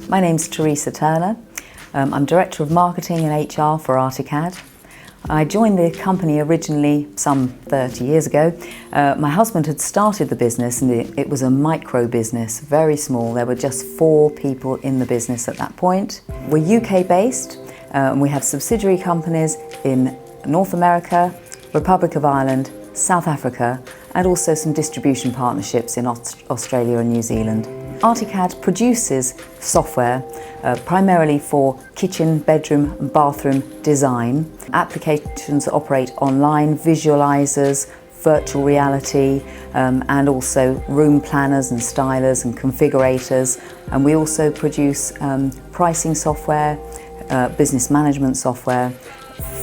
My name's Teresa Turner. I'm Director of Marketing and HR for ArtiCAD. I joined the company originally some 30 years ago. My husband had started the business and it was a micro business, very small. There were just 4 people in the business at that point. We're UK based and we have subsidiary companies in North America, Republic of Ireland, South Africa, and also some distribution partnerships in Australia and New Zealand. ArtiCAD produces software primarily for kitchen, bedroom and bathroom design. Applications operate online, visualizers, virtual reality, and also room planners and stylers and configurators. And we also produce pricing software, business management software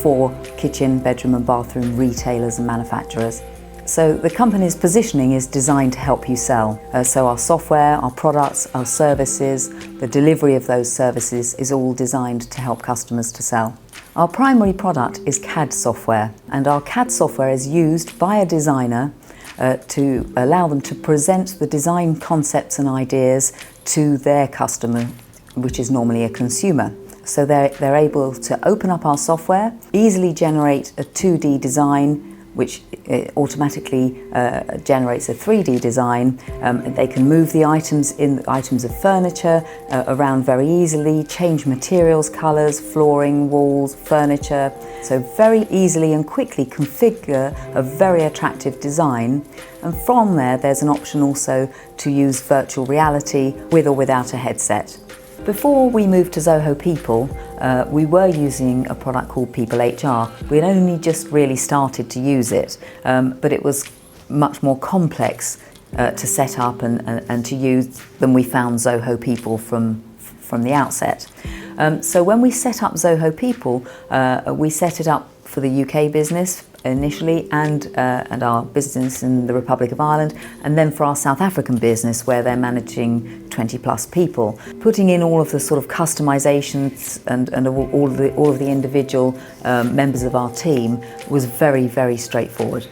for kitchen, bedroom and bathroom retailers and manufacturers. So the company's positioning is designed to help you sell. So our software, our products, our services, the delivery of those services is all designed to help customers to sell. Our primary product is CAD software, and our CAD software is used by a designer to allow them to present the design concepts and ideas to their customer, which is normally a consumer. So they're able to open up our software, easily generate a 2D design, which automatically generates a 3D design. They can move the items of furniture around very easily, change materials, colours, flooring, walls, furniture. So very easily and quickly configure a very attractive design. And from there's an option also to use virtual reality with or without a headset. Before we moved to Zoho People, we were using a product called People HR. We had only just really started to use it, but it was much more complex to set up and to use than we found Zoho People from the outset. So when we set up Zoho People, we set it up for the UK business initially and our business in the Republic of Ireland, and then for our South African business where they're managing 20 plus people. Putting in all of the sort of customizations and all of the individual members of our team was very, very straightforward.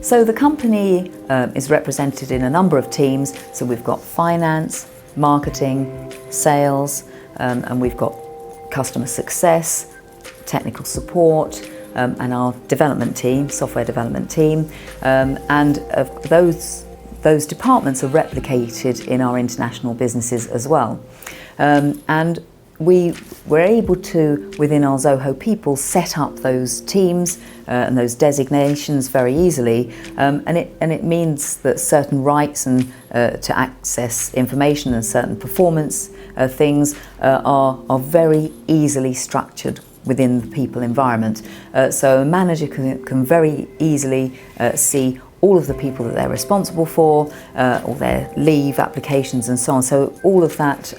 So the company is represented in a number of teams. So we've got finance, marketing, sales, and we've got customer success, technical support, and our development team, software development team, and those departments are replicated in our international businesses as well. And we were able to, within our Zoho People, set up those teams and those designations very easily, and it means that certain rights and to access information and certain performance things are very easily structured within the people environment. So a manager can very easily see all of the people that they're responsible for, or their leave applications and so on. So all of that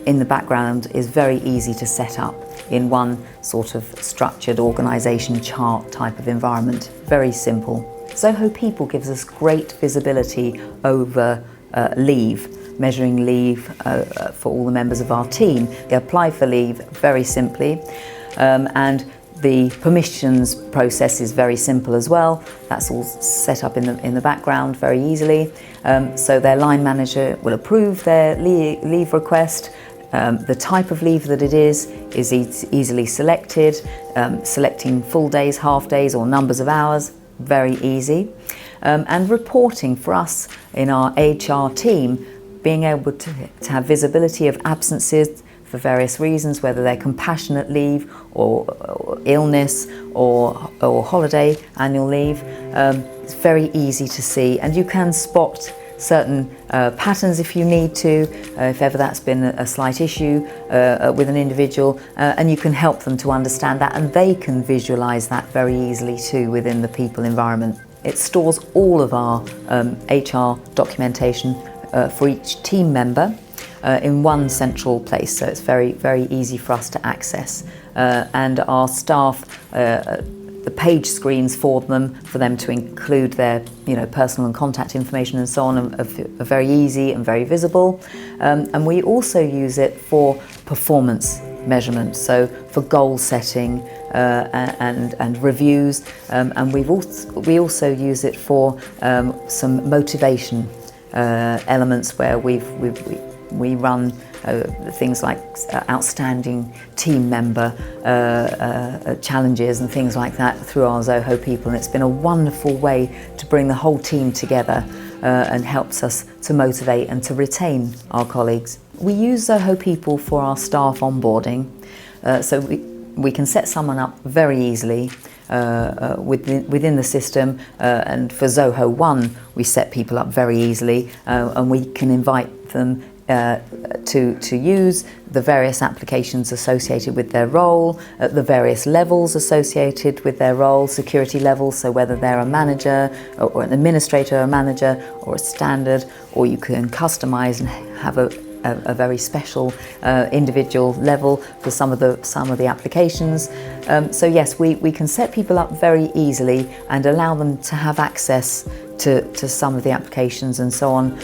in the background is very easy to set up in one sort of structured organisation chart type of environment. Very simple. Zoho People gives us great visibility over leave, measuring leave for all the members of our team. They apply for leave very simply, and the permissions process is very simple as well. That's all set up in the background very easily. So their line manager will approve their leave request. The type of leave that it is easily selected. Selecting full days, half days or numbers of hours, very easy. And reporting for us in our HR team, being able to have visibility of absences for various reasons, whether they're compassionate leave or illness or holiday annual leave. It's very easy to see, and you can spot certain patterns if you need to, if ever that's been a slight issue with an individual, and you can help them to understand that, and they can visualize that very easily too within the people environment. It stores all of our HR documentation for each team member in one central place, so it's very, very easy for us to access. And our staff, the page screens for them to include their personal and contact information and so on are very easy and very visible. And we also use it for performance measurement, so for goal setting and reviews, and we also use it for some motivation elements where We run things like outstanding team member challenges and things like that through our Zoho People, and it's been a wonderful way to bring the whole team together and helps us to motivate and to retain our colleagues. We use Zoho People for our staff onboarding, so we can set someone up very easily within the system, and for Zoho One we set people up very easily, and we can invite them to use the various applications associated with their role, at the various levels associated with their role, security levels, so whether they're a manager or an administrator, a manager or a standard, or you can customize and have a very special individual level for some of the applications. So yes, we can set people up very easily and allow them to have access to some of the applications and so on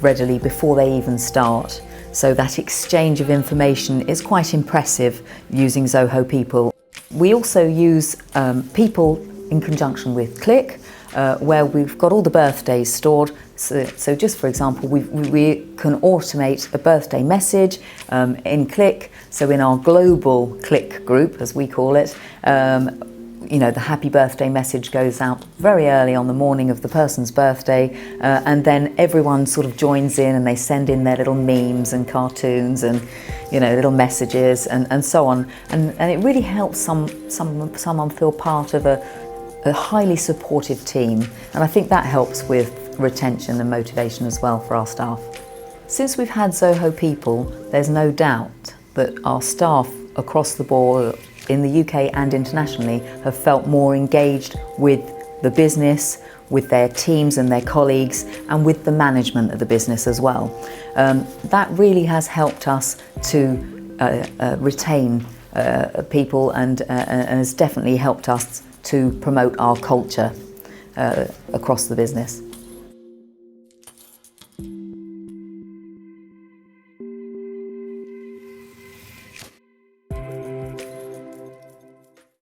readily before they even start. So that exchange of information is quite impressive using Zoho People. We also use People in conjunction with Click, where we've got all the birthdays stored. So just for example, we can automate a birthday message in Click. So in our global Click group, as we call it, you know, the happy birthday message goes out very early on the morning of the person's birthday, and then everyone sort of joins in and they send in their little memes and cartoons and, you know, little messages and so on. And it really helps someone feel part of a highly supportive team, and I think that helps with retention and motivation as well for our staff. Since we've had Zoho People, there's no doubt that our staff across the board in the UK and internationally have felt more engaged with the business, with their teams and their colleagues, and with the management of the business as well. That really has helped us to retain people and has definitely helped us to promote our culture across the business.